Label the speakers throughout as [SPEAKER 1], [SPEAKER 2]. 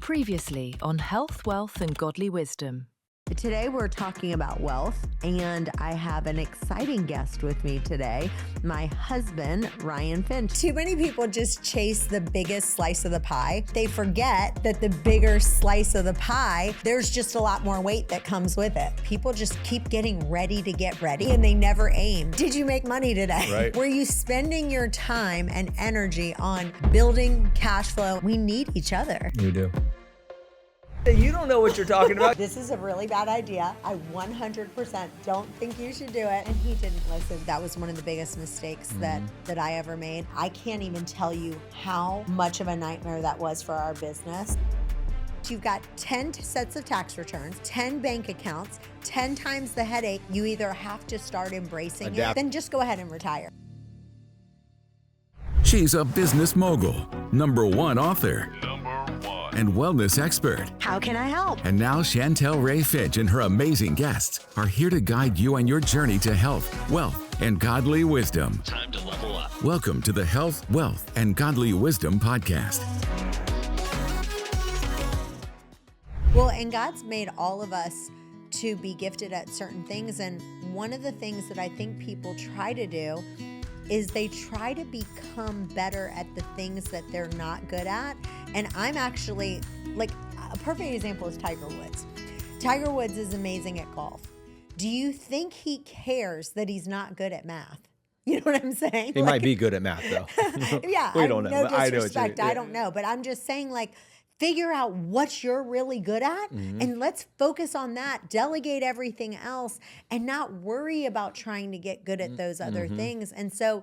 [SPEAKER 1] Previously on Health, Wealth and Godly Wisdom.
[SPEAKER 2] Today we're talking about wealth, and I have an exciting guest with me today, my husband, Ryan Finch. Too many people just chase the biggest slice of the pie. They forget that the bigger slice of the pie, there's just a lot more weight that comes with it. People just keep getting ready to get ready, and they never aim. Did you make money today?
[SPEAKER 3] Right.
[SPEAKER 2] Were you spending your time and energy on building cash flow? We need each other.
[SPEAKER 3] You do. You don't know what you're talking about.
[SPEAKER 2] This is a really bad idea. I 100% don't think you should do it. And he didn't listen. That was one of the biggest mistakes that I ever made. I can't even tell you how much of a nightmare that was for our business. You've got 10 sets of tax returns, 10 bank accounts, 10 times the headache. You either have to start embracing it, then just go ahead and retire.
[SPEAKER 4] She's a business mogul, #1 author, and wellness expert.
[SPEAKER 2] How can I help?
[SPEAKER 4] And now Chantel Ray Finch and her amazing guests are here to guide you on your journey to health, wealth, and godly wisdom.
[SPEAKER 5] Time to level up.
[SPEAKER 4] Welcome to the Health, Wealth, and Godly Wisdom podcast.
[SPEAKER 2] Well, and God's made all of us to be gifted at certain things. And one of the things that I think people try to do is they try to become better at the things that they're not good at. And I'm actually, like, a perfect example is Tiger Woods. Tiger Woods is amazing at golf. Do you think he cares that he's not good at math? You know what I'm saying?
[SPEAKER 3] He might be good at math, though.
[SPEAKER 2] Yeah,
[SPEAKER 3] we don't know.
[SPEAKER 2] No
[SPEAKER 3] I know
[SPEAKER 2] disrespect, I don't know. But I'm just saying, like, figure out what you're really good at and let's focus on that. Delegate everything else and not worry about trying to get good at those other things. And so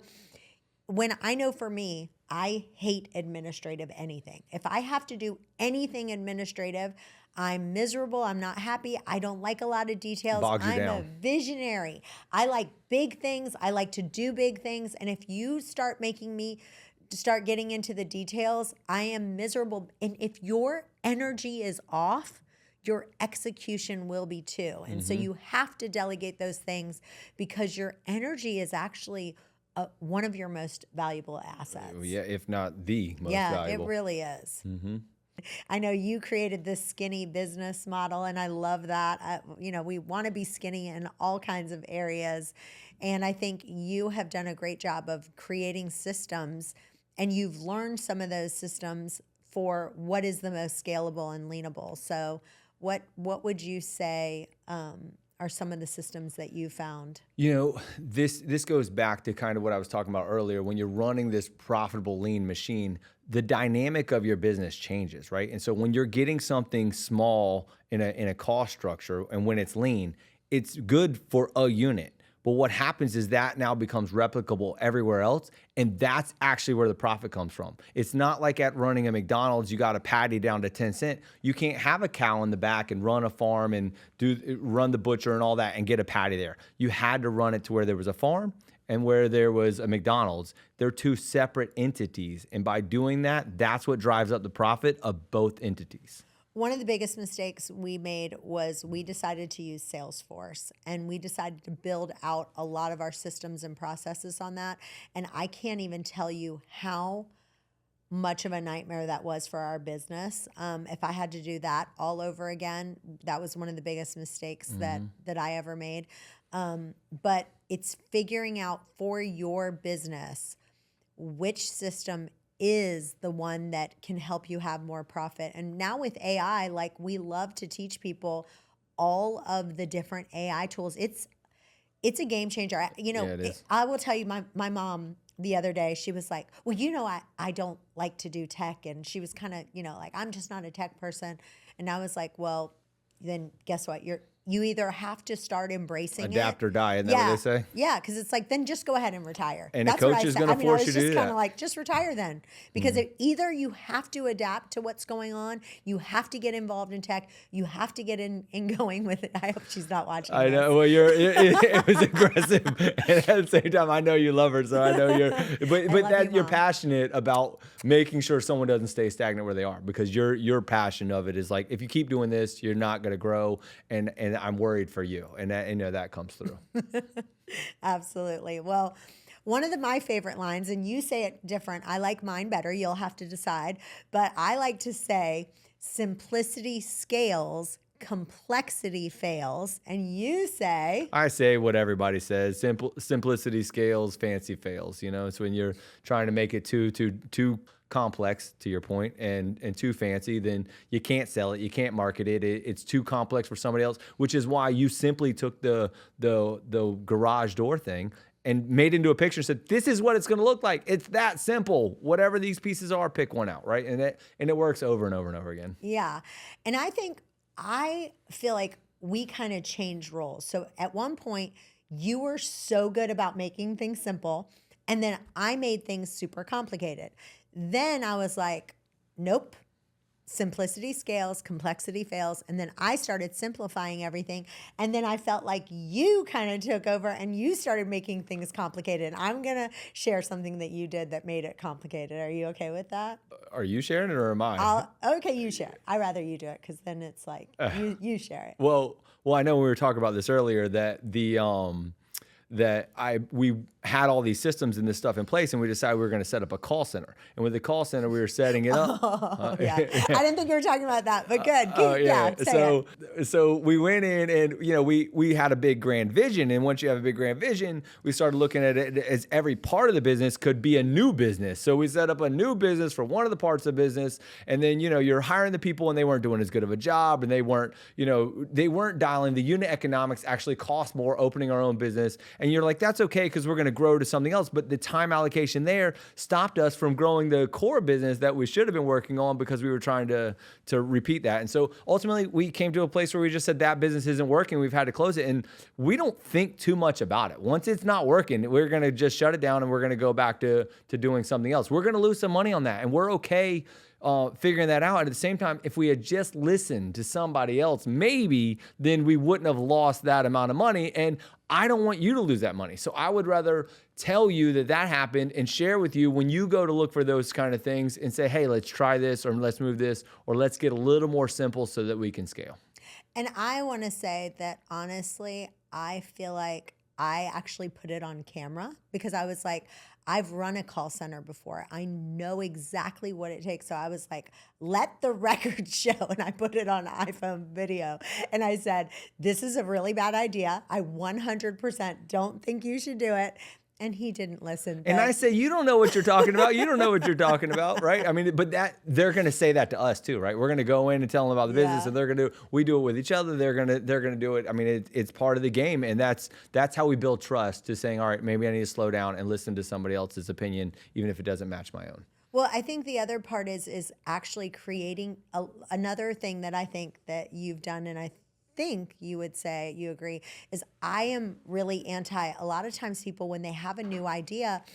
[SPEAKER 2] when I know for me, I hate administrative anything. If I have to do anything administrative, I'm miserable. I'm not happy. I don't like a lot of details.
[SPEAKER 3] Bogs you
[SPEAKER 2] I'm
[SPEAKER 3] down.
[SPEAKER 2] a visionary. I like big things. I like to do big things. And if you start making me start getting into the details, I am miserable. And if your energy is off, your execution will be too. And so you have to delegate those things because your energy is actually one of your most valuable assets.
[SPEAKER 3] Yeah, if not the most valuable.
[SPEAKER 2] It really is. I know you created this skinny business model, and I love that. We want to be skinny in all kinds of areas. And I think you have done a great job of creating systems, and you've learned some of those systems for what is the most scalable and leanable. So what would you say are some of the systems that you found?
[SPEAKER 3] You know, this goes back to kind of what I was talking about earlier. When you're running this profitable lean machine, the dynamic of your business changes, right? And so when you're getting something small in a cost structure and when it's lean, it's good for a unit. But what happens is that now becomes replicable everywhere else, and that's actually where the profit comes from. It's not like at running a McDonald's, you got a patty down to 10 cents. You can't have a cow in the back and run a farm and run the butcher and all that and get a patty there. You had to run it to where there was a farm and where there was a McDonald's. They're two separate entities, and by doing that, that's what drives up the profit of both entities.
[SPEAKER 2] One of the biggest mistakes we made was we decided to use Salesforce, and we decided to build out a lot of our systems and processes on that. And I can't even tell you how much of a nightmare that was for our business. If I had to do that all over again, that was one of the biggest mistakes that I ever made. But it's figuring out for your business which system is the one that can help you have more profit. And now with AI, like, we love to teach people all of the different AI tools. It's a game changer.
[SPEAKER 3] It is.
[SPEAKER 2] I will tell you, my mom the other day, she was like, well, I don't like to do tech. And she was kind of, like, I'm just not a tech person. And I was like, well, then guess what? You either have to start embracing
[SPEAKER 3] Adapt or die, isn't that what they say?
[SPEAKER 2] Yeah, because it's like, then just go ahead and retire.
[SPEAKER 3] And
[SPEAKER 2] that's
[SPEAKER 3] a
[SPEAKER 2] what
[SPEAKER 3] coach
[SPEAKER 2] I
[SPEAKER 3] is
[SPEAKER 2] said.
[SPEAKER 3] going to force you to do
[SPEAKER 2] I was just kind
[SPEAKER 3] that.
[SPEAKER 2] of like, just retire then. Because either you have to adapt to what's going on, you have to get involved in tech, you have to get in going with it. I hope she's not watching
[SPEAKER 3] I
[SPEAKER 2] this.
[SPEAKER 3] know. Well, it was aggressive, and at the same time, I know you love her, so I know you're passionate about making sure someone doesn't stay stagnant where they are, because your passion of it is like, if you keep doing this, you're not going to grow, and I'm worried for you, and that comes through.
[SPEAKER 2] Absolutely. Well, one of my favorite lines, and you say it different. I like mine better. You'll have to decide. But I like to say, simplicity scales, complexity fails, and you say,
[SPEAKER 3] I say what everybody says: simplicity scales, fancy fails. You know, it's when you're trying to make it too complex, to your point, and too fancy, then you can't sell it, you can't market it. It's too complex for somebody else, which is why you simply took the garage door thing and made into a picture and said, this is what it's going to look like. It's that simple. Whatever these pieces are, pick one out, right? And it works over and over and over again.
[SPEAKER 2] yeah. And I feel like we kind of changed roles. So at one point, you were so good about making things simple, and then I made things super complicated. Then I was like, nope, simplicity scales, complexity fails. And then I started simplifying everything. And then I felt like you kind of took over and you started making things complicated. I'm going to share something that you did that made it complicated. Are you okay with that?
[SPEAKER 3] Are you sharing it or am I?
[SPEAKER 2] Okay, you share it. I'd rather you do it because then it's like you share it.
[SPEAKER 3] Well, I know we were talking about this earlier that we had all these systems and this stuff in place, and we decided we were going to set up a call center. And with the call center, we were setting it up.
[SPEAKER 2] Yeah. I didn't think you were talking about that, but good.
[SPEAKER 3] So we went in and, we had a big grand vision. And once you have a big grand vision, we started looking at it as every part of the business could be a new business. So we set up a new business for one of the parts of the business. And then, you're hiring the people and they weren't doing as good of a job, and they weren't dialing the unit economics actually cost more opening our own business. And you're like, that's okay, because we're going to grow to something else. But the time allocation there stopped us from growing the core business that we should have been working on, because we were trying to repeat that. And so ultimately we came to a place where we just said that business isn't working. We've had to close it. And we don't think too much about it. Once it's not working, we're going to just shut it down and we're going to go back to doing something else. We're going to lose some money on that. And we're okay figuring that out. And at the same time, if we had just listened to somebody else, maybe then we wouldn't have lost that amount of money. And I don't want you to lose that money. So I would rather tell you that happened and share with you when you go to look for those kind of things and say, hey, let's try this, or let's move this, or let's get a little more simple so that we can scale.
[SPEAKER 2] And I want to say that honestly, I feel like I actually put it on camera because I was like, I've run a call center before. I know exactly what it takes. So I was like, let the record show. And I put it on iPhone video. And I said, this is a really bad idea. I 100% don't think you should do it. And he didn't listen.
[SPEAKER 3] And I say, you don't know what you're talking about. You don't know what you're talking about, right? I mean, but they're going to say that to us too, right? We're going to go in and tell them about the business, and they're going to we do it with each other. They're going to do it. I mean, it's part of the game, and that's how we build trust, to saying, all right, maybe I need to slow down and listen to somebody else's opinion, even if it doesn't match my own.
[SPEAKER 2] Well, I think the other part is actually creating another thing that I think that you've done, and I think you would say you agree, is I am really anti. A lot of times people, when they have a new idea,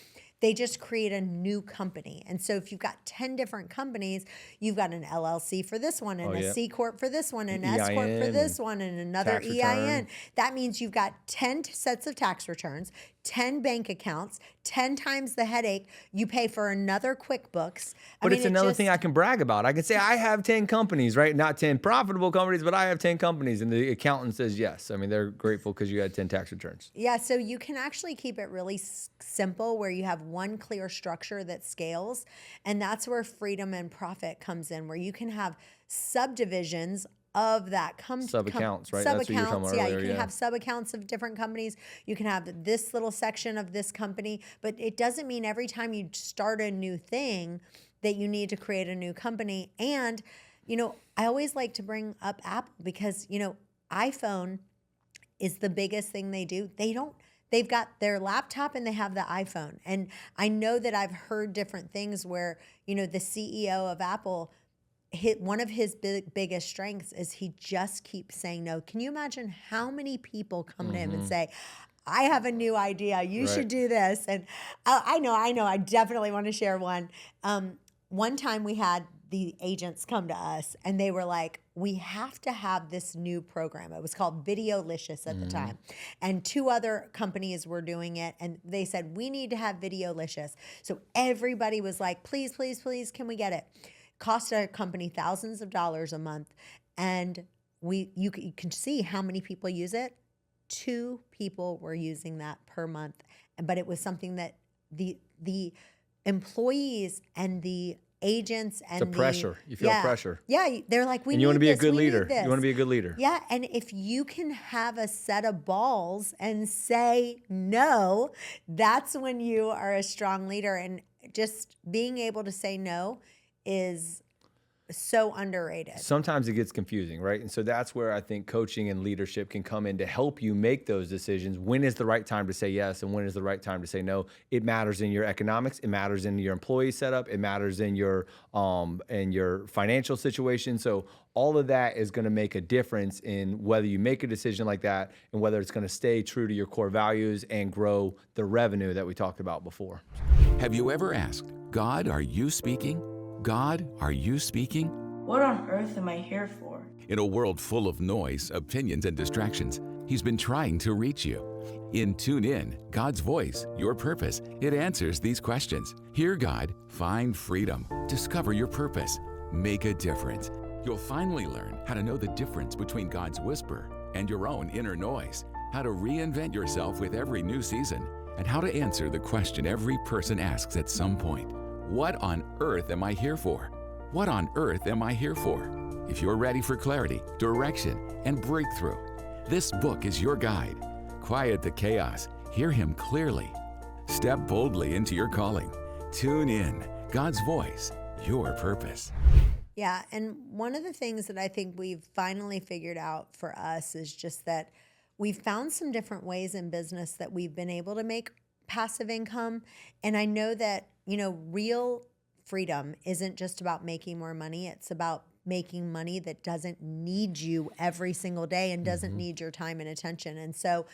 [SPEAKER 2] they just create a new company. And so if you've got 10 different companies, you've got an LLC for this one, and a C Corp for this one, and an S Corp for this one, and another EIN. That means you've got 10 sets of tax returns, 10 bank accounts, 10 times the headache you pay for another QuickBooks.
[SPEAKER 3] But it's another thing I can brag about. I can say I have 10 companies, right? Not 10 profitable companies, but I have 10 companies. And the accountant says yes. I mean, they're grateful because you had 10 tax returns.
[SPEAKER 2] Yeah, so you can actually keep it really simple, where you have one clear structure that scales. And that's where freedom and profit comes in, where you can have subdivisions of that
[SPEAKER 3] sub-accounts, right?
[SPEAKER 2] Sub-accounts,
[SPEAKER 3] that's what you were talking about earlier,
[SPEAKER 2] you can have sub-accounts of different companies. You can have this little section of this company, but it doesn't mean every time you start a new thing that you need to create a new company. And, I always like to bring up Apple because, iPhone is the biggest thing they do. They've got their laptop and they have the iPhone. And I know that I've heard different things where, the CEO of Apple, one of his biggest strengths is he just keeps saying no. Can you imagine how many people come to him and say, I have a new idea. You should do this. And I know. I definitely want to share one. One time we had the agents come to us and they were like, we have to have this new program. It was called Videolicious at the time. And 2 other companies were doing it. And they said, we need to have Videolicious. So everybody was like, please, please, please, can we get it? Cost our company thousands of dollars a month, and you can see how many people use it. 2 people were using that per month, but it was something that the employees and the agents and
[SPEAKER 3] It's a pressure. You feel pressure.
[SPEAKER 2] Yeah, they're like, we
[SPEAKER 3] And
[SPEAKER 2] need
[SPEAKER 3] you want to be a
[SPEAKER 2] this,
[SPEAKER 3] good
[SPEAKER 2] we need
[SPEAKER 3] leader.
[SPEAKER 2] this.
[SPEAKER 3] You want to be a good leader.
[SPEAKER 2] Yeah, and if you can have a set of balls and say no, that's when you are a strong leader. And just being able to say no is so underrated.
[SPEAKER 3] Sometimes it gets confusing, right? And so that's where I think coaching and leadership can come in to help you make those decisions. When is the right time to say yes and when is the right time to say no? It matters in your economics. It matters in your employee setup. It matters in your financial situation. So all of that is going to make a difference in whether you make a decision like that and whether it's going to stay true to your core values and grow the revenue that we talked about before.
[SPEAKER 4] Have you ever asked, God, are you speaking? God, are you speaking?
[SPEAKER 5] What on earth am I here for?
[SPEAKER 4] In a world full of noise, opinions, and distractions, He's been trying to reach you. In Tune In, God's Voice, Your Purpose, it answers these questions. Hear God, find freedom, discover your purpose, make a difference. You'll finally learn how to know the difference between God's whisper and your own inner noise, how to reinvent yourself with every new season, and how to answer the question every person asks at some point. What on earth am I here for? What on earth am I here for? If you're ready for clarity, direction, and breakthrough, this book is your guide. Quiet the chaos. Hear Him clearly. Step boldly into your calling. Tune in. God's Voice, Your Purpose.
[SPEAKER 2] Yeah, and one of the things that I think we've finally figured out for us is just that we've found some different ways in business that we've been able to make passive income. And I know that, real freedom isn't just about making more money. It's about making money that doesn't need you every single day and doesn't need your time and attention. And so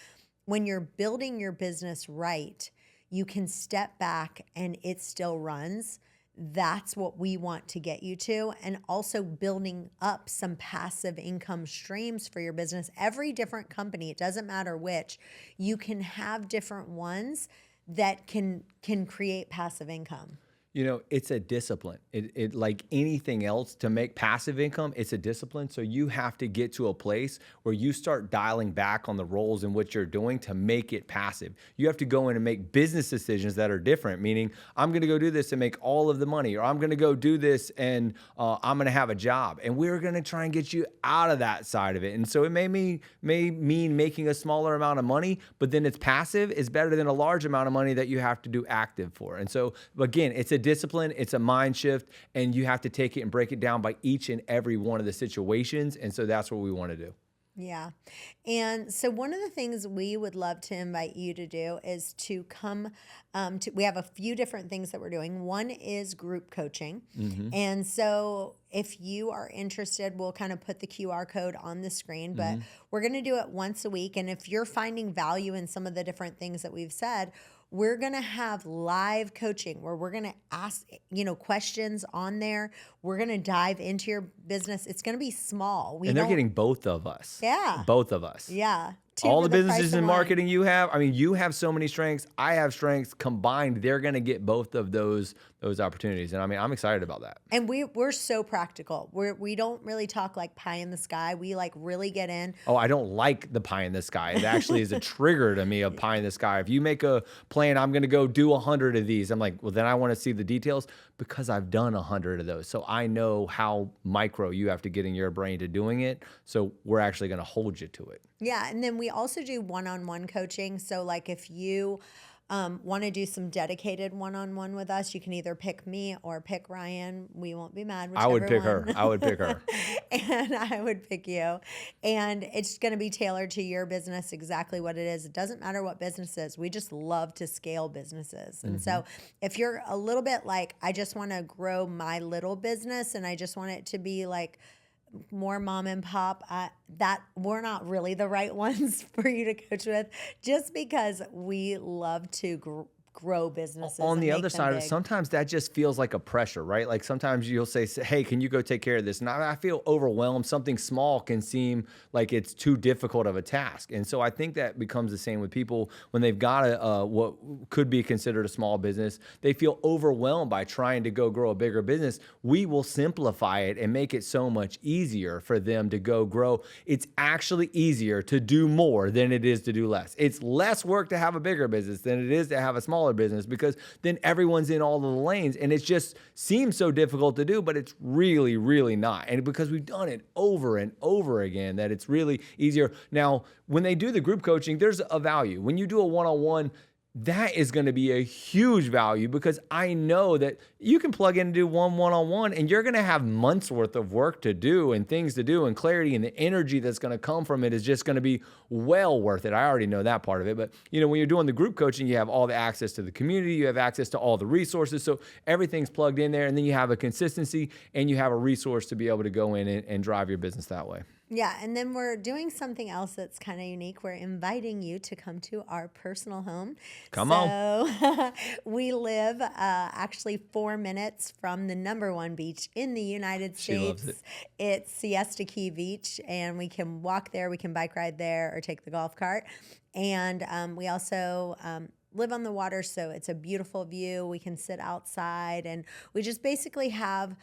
[SPEAKER 2] when you're building your business right, you can step back and it still runs. That's what we want to get you to. And also building up some passive income streams for your business. Every different company, it doesn't matter which, you can have different ones that can create passive income.
[SPEAKER 3] It's a discipline. It like anything else, to make passive income, it's a discipline. So you have to get to a place where you start dialing back on the roles in what you're doing to make it passive. You have to go in and make business decisions that are different, meaning I'm going to go do this and make all of the money, or I'm going to go do this and I'm going to have a job. And we're going to try and get you out of that side of it. And so it may mean making a smaller amount of money, but then it's passive is better than a large amount of money that you have to do active for. And so again, it's a discipline, it's a mind shift, and you have to take it and break it down by each and every one of the situations. And so that's what we want to do.
[SPEAKER 2] Yeah. And so one of the things we would love to invite you to do is to come we have a few different things that we're doing. One is group coaching. And so if you are interested, we'll kind of put the QR code on the screen, but we're going to do it once a week. And if you're finding value in some of the different things that we've said, we're going to have live coaching where we're going to ask, questions on there. We're going to dive into your business. It's going to be small.
[SPEAKER 3] And they're getting both of us.
[SPEAKER 2] Yeah.
[SPEAKER 3] Both of us.
[SPEAKER 2] Yeah.
[SPEAKER 3] All the businesses in marketing you have, you have so many strengths. I have strengths combined. They're going to get both of those opportunities. And I'm excited about that.
[SPEAKER 2] And we're so practical. We don't really talk like pie in the sky. We like really get in.
[SPEAKER 3] Oh, I don't like the pie in the sky. It actually is a trigger to me of pie in the sky. If you make a plan, I'm going to go do 100 of these. I'm like, well, then I want to see the details because I've done 100 of those. So I know how micro you have to get in your brain to doing it. So we're actually going to hold you to it.
[SPEAKER 2] Yeah. And then we also do one-on-one coaching. So like if you want to do some dedicated one-on-one with us, you can either pick me or pick Ryan. We won't be mad.
[SPEAKER 3] I would pick
[SPEAKER 2] one.
[SPEAKER 3] her. I would pick her.
[SPEAKER 2] And I would pick you. And it's going to be tailored to your business, exactly what it is. It doesn't matter what business it is. We just love to scale businesses. And so if you're a little bit like, I just want to grow my little business and I just want it to be like more mom and pop, that we're not really the right ones for you to coach with, just because we love to grow businesses.
[SPEAKER 3] On the other side of it, sometimes that just feels like a pressure, right? Like sometimes you'll say, hey, can you go take care of this? And I feel overwhelmed. Something small can seem like it's too difficult of a task. And so I think that becomes the same with people when they've got what could be considered a small business. They feel overwhelmed by trying to go grow a bigger business. We will simplify it and make it so much easier for them to go grow. It's actually easier to do more than it is to do less. It's less work to have a bigger business than it is to have a smaller smaller business, because then everyone's in all of the lanes, and it just seems so difficult to do, but it's really, really not. And because we've done it over and over again, that it's really easier. Now, when they do the group coaching, there's a value. When you do a one-on-one, that is going to be a huge value, because I know that you can plug in and do one-on-one, and you're going to have months worth of work to do and things to do and clarity, and the energy that's going to come from it is just going to be well worth it. I already know that part of it. But when you're doing the group coaching, you have all the access to the community, you have access to all the resources. So everything's plugged in there, and then you have a consistency and you have a resource to be able to go in and drive your business that way.
[SPEAKER 2] Yeah, and then we're doing something else that's kind of unique. We're inviting you to come to our personal home.
[SPEAKER 3] Come on.
[SPEAKER 2] So we live actually 4 minutes from the #1 beach in the United States.
[SPEAKER 3] She loves it.
[SPEAKER 2] It's Siesta Key Beach, and we can walk there, we can bike ride there, or take the golf cart. And we also live on the water, so it's a beautiful view. We can sit outside, and we just basically have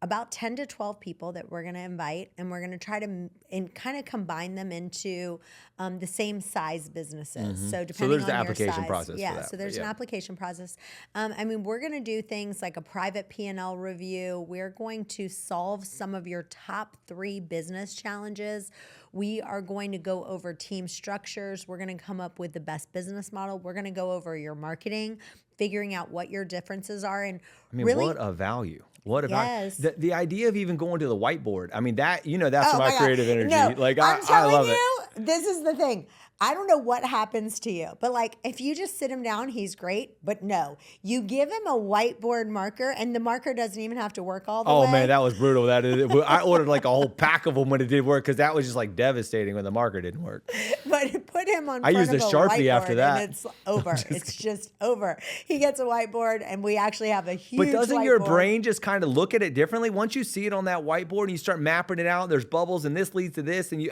[SPEAKER 2] about 10 to 12 people that we're going to invite, and we're going to try to kind of combine them into the same size businesses. So depending
[SPEAKER 3] there's
[SPEAKER 2] on
[SPEAKER 3] the
[SPEAKER 2] your
[SPEAKER 3] application
[SPEAKER 2] size,
[SPEAKER 3] process for
[SPEAKER 2] yeah.
[SPEAKER 3] that,
[SPEAKER 2] So there's
[SPEAKER 3] but
[SPEAKER 2] an
[SPEAKER 3] yeah.
[SPEAKER 2] application process. We're going to do things like a private P&L review. We're going to solve some of your top 3 business challenges. We are going to go over team structures. We're going to come up with the best business model. We're going to go over your marketing, figuring out what your differences are, and really,
[SPEAKER 3] what a value. What about
[SPEAKER 2] Yes.
[SPEAKER 3] the idea of even going to the whiteboard? I mean, that's
[SPEAKER 2] Oh
[SPEAKER 3] my
[SPEAKER 2] my God.
[SPEAKER 3] creative energy.
[SPEAKER 2] No, I'm
[SPEAKER 3] I
[SPEAKER 2] telling
[SPEAKER 3] love
[SPEAKER 2] you,
[SPEAKER 3] it.
[SPEAKER 2] this is the thing. I don't know what happens to you, but if you just sit him down, he's great. But no, you give him a whiteboard marker, and the marker doesn't even have to work all the way.
[SPEAKER 3] Oh man, that was brutal. That is, I ordered a whole pack of them when it did work, because that was just devastating when the marker didn't work.
[SPEAKER 2] But put him on.
[SPEAKER 3] I
[SPEAKER 2] front
[SPEAKER 3] used
[SPEAKER 2] of
[SPEAKER 3] a Sharpie
[SPEAKER 2] whiteboard,
[SPEAKER 3] after that.
[SPEAKER 2] and it's over. It's just over. He gets a whiteboard, and we actually have a huge.
[SPEAKER 3] But doesn't your
[SPEAKER 2] whiteboard.
[SPEAKER 3] brain just kind of look at it differently once you see it on that whiteboard and you start mapping it out? There's bubbles, and this leads to this, and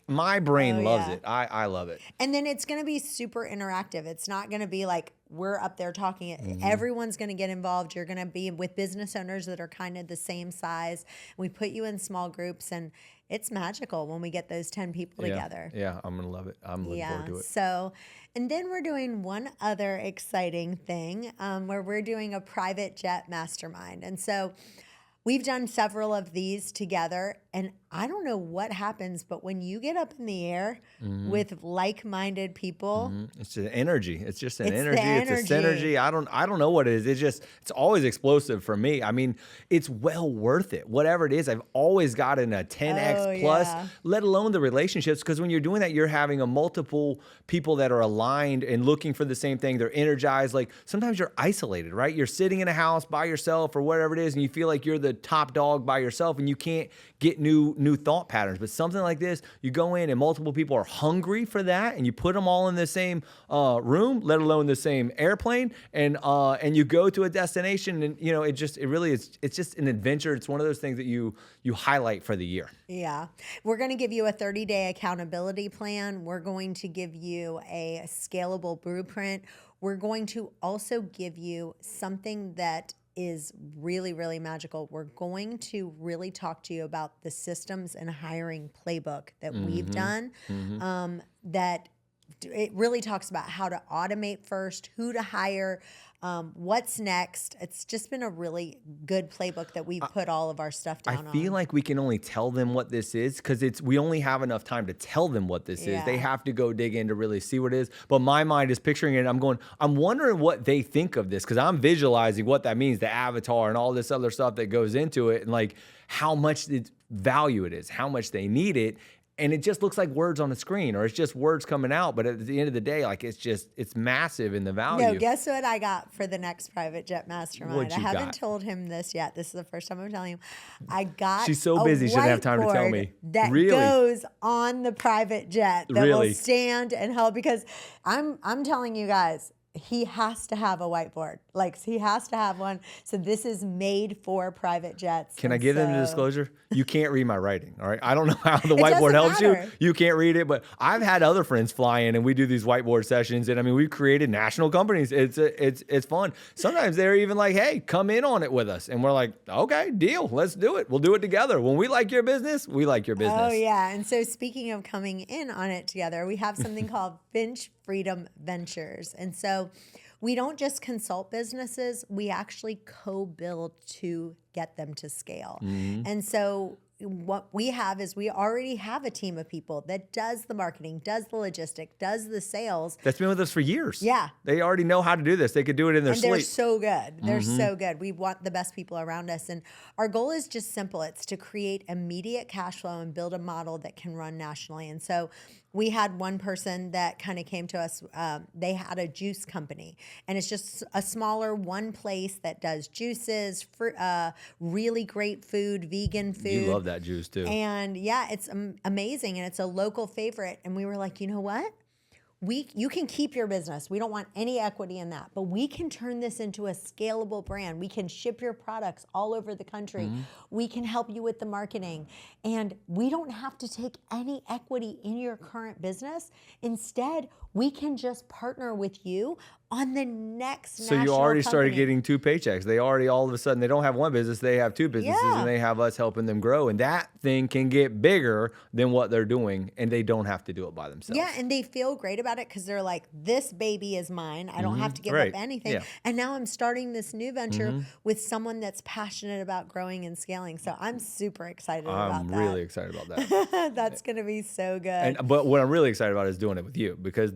[SPEAKER 3] my brain loves
[SPEAKER 2] yeah.
[SPEAKER 3] it. I love it.
[SPEAKER 2] And then it's going to be super interactive. It's not going to be like we're up there talking.
[SPEAKER 3] Mm-hmm.
[SPEAKER 2] Everyone's going to get involved. You're going to be with business owners that are kind of the same size. We put you in small groups, and it's magical when we get those 10 people together.
[SPEAKER 3] Yeah, I'm going to love it. I'm looking forward to it.
[SPEAKER 2] So, and then we're doing one other exciting thing where we're doing a private jet mastermind. And so we've done several of these together, and I don't know what happens, but when you get up in the air with like-minded people,
[SPEAKER 3] it's an energy. It's just an
[SPEAKER 2] It's the
[SPEAKER 3] energy. It's a
[SPEAKER 2] energy.
[SPEAKER 3] synergy. I don't know what it is. It's always explosive for me. I mean, it's well worth it. Whatever it is, I've always gotten a 10x plus,
[SPEAKER 2] yeah.
[SPEAKER 3] let alone the relationships. Because when you're doing that, you're having a multiple people that are aligned and looking for the same thing. They're energized. Sometimes you're isolated, right? You're sitting in a house by yourself or whatever it is, and you feel like you're the top dog by yourself, and you can't get new thought patterns. But something like this, you go in and multiple people are hungry for that, and you put them all in the same room, let alone the same airplane, and you go to a destination, and it really is. It's just an adventure. It's one of those things that you highlight for the year.
[SPEAKER 2] Yeah. We're going to give you a 30-day accountability plan. We're going to give you a scalable blueprint. We're going to also give you something that is really, really magical. We're going to really talk to you about the systems and hiring playbook that we've done that it really talks about how to automate first, who to hire, what's next. It's just been a really good playbook that we put all of our stuff down on.
[SPEAKER 3] I feel like we can only tell them what this is because we only have enough time to tell them what this is. They have to go dig in to really see what it is. But my mind is picturing it. And I'm wondering what they think of this, because I'm visualizing what that means, the avatar and all this other stuff that goes into it, and how much value it is, how much they need it. And it just looks like words on a screen, or it's just words coming out. But at the end of the day, it's massive in the value.
[SPEAKER 2] No, guess what I got for the next private jet mastermind?
[SPEAKER 3] What'd you
[SPEAKER 2] I haven't
[SPEAKER 3] got?
[SPEAKER 2] told him this yet. This is the first time I'm telling him. I got
[SPEAKER 3] She's so busy, she doesn't have time to tell
[SPEAKER 2] whiteboard
[SPEAKER 3] me.
[SPEAKER 2] that
[SPEAKER 3] Really?
[SPEAKER 2] goes on the private jet that
[SPEAKER 3] Really?
[SPEAKER 2] will stand and help, because I'm telling you guys, he has to have a whiteboard. He has to have one. So this is made for private jets.
[SPEAKER 3] Can I
[SPEAKER 2] And
[SPEAKER 3] give them the
[SPEAKER 2] so-
[SPEAKER 3] disclosure? You can't read my writing, all right? I don't know how the whiteboard
[SPEAKER 2] doesn't
[SPEAKER 3] helps you.
[SPEAKER 2] matter.
[SPEAKER 3] You can't read it, but I've had other friends fly in and we do these whiteboard sessions, and we've created national companies. It's fun. Sometimes they're even like, hey, come in on it with us. And we're like, okay, deal. Let's do it. We'll do it together. When we like your business, we like your business.
[SPEAKER 2] Oh, yeah. And so speaking of coming in on it together, we have something called Finch Freedom Ventures. And so we don't just consult businesses, we actually co-build to get them to scale. And so what we have is we already have a team of people that does the marketing, does the logistic, does the sales.
[SPEAKER 3] That's been with us for years.
[SPEAKER 2] Yeah.
[SPEAKER 3] They already know how to do this. They could do it in their
[SPEAKER 2] And they're
[SPEAKER 3] sleep.
[SPEAKER 2] so good. They're so good. We want the best people around us. And our goal is just simple. It's to create immediate cash flow and build a model that can run nationally. And so we had one person that kind of came to us. They had a juice company, and it's just a smaller one place that does juices, really great food, vegan food.
[SPEAKER 3] You love that juice too.
[SPEAKER 2] And yeah, it's amazing, and it's a local favorite. And we were like, you know what? You can keep your business. We don't want any equity in that, but we can turn this into a scalable brand. We can ship your products all over the country. We can help you with the marketing, and we don't have to take any equity in your current business. Instead, we can just partner with you on the next
[SPEAKER 3] So you
[SPEAKER 2] national
[SPEAKER 3] already started
[SPEAKER 2] company.
[SPEAKER 3] getting 2 paychecks. They already, all of a sudden, they don't have one business, they have 2 businesses,
[SPEAKER 2] Yeah.
[SPEAKER 3] and they have us helping them grow. And that thing can get bigger than what they're doing, and they don't have to do it by themselves.
[SPEAKER 2] Yeah, and they feel great about it because they're like, this baby is mine. I don't have to give
[SPEAKER 3] Right.
[SPEAKER 2] up anything.
[SPEAKER 3] Yeah.
[SPEAKER 2] And now I'm starting this new venture with someone that's passionate about growing and scaling. So I'm super excited about
[SPEAKER 3] I'm
[SPEAKER 2] that.
[SPEAKER 3] really excited about that.
[SPEAKER 2] That's going to be so good.
[SPEAKER 3] But what I'm really excited about is doing it with you, because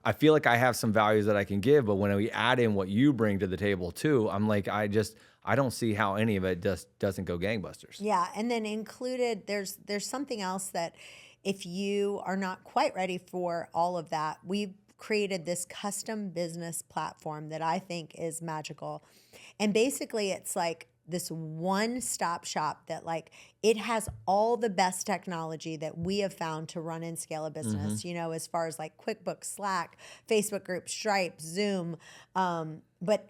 [SPEAKER 3] I feel like I have some values that I can give, but when we add in what you bring to the table too, I'm like, I don't see how any of it doesn't go gangbusters.
[SPEAKER 2] Yeah, and then included, there's something else that if you are not quite ready for all of that, we've created this custom business platform that I think is magical. And basically it's like this one-stop shop that like it has all the best technology that we have found to run and scale a business, you know, as far as like QuickBooks, Slack, Facebook groups, Stripe, Zoom, but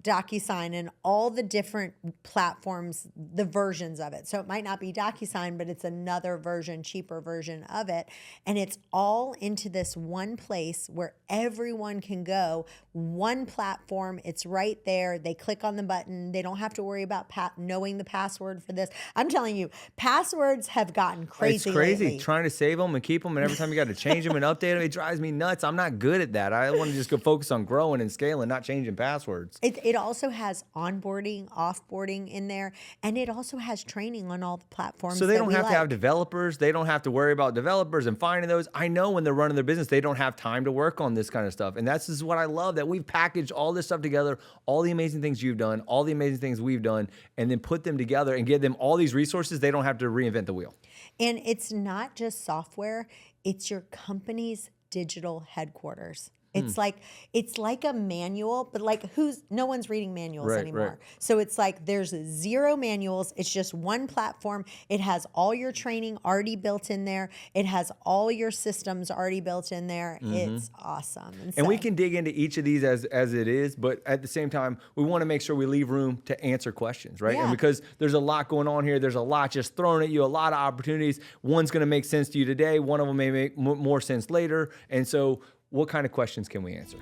[SPEAKER 2] DocuSign and all the different platforms, the versions of it. So it might not be DocuSign, but it's another version, cheaper version of it. And it's all into this one place where everyone can go, one platform. It's right there. They click on the button. They don't have to worry about knowing the password for this. I'm telling you, passwords have gotten crazy.
[SPEAKER 3] It's crazy
[SPEAKER 2] lately.
[SPEAKER 3] trying to save them and keep them, and every time you got to change them and update them, it drives me nuts. I'm not good at that. I want to just go focus on growing and scaling, not changing passwords.
[SPEAKER 2] It also has onboarding, offboarding in there, and it also has training on all the platforms.
[SPEAKER 3] So they don't have to have
[SPEAKER 2] like.
[SPEAKER 3] developers. They don't have to worry about developers and finding those. I know when they're running their business, they don't have time to work on this kind of stuff. And that's just what I love, that we've packaged all this stuff together, all the amazing things you've done, all the amazing things we've done, and then put them together and give them all these resources. They don't have to reinvent the wheel.
[SPEAKER 2] And it's not just software, it's your company's digital headquarters. It's like a manual, but like no one's reading manuals
[SPEAKER 3] Right,
[SPEAKER 2] anymore.
[SPEAKER 3] right.
[SPEAKER 2] So it's like there's 0 manuals. It's just one platform. It has all your training already built in there. It has all your systems already built in there. It's awesome.
[SPEAKER 3] And we can dig into each of these as it is, but at the same time, we want to make sure we leave room to answer questions, right?
[SPEAKER 2] Yeah.
[SPEAKER 3] And because there's a lot going on here, there's a lot just thrown at you, a lot of opportunities. One's going to make sense to you today. One of them may make more sense later. And so what kind of questions can we answer?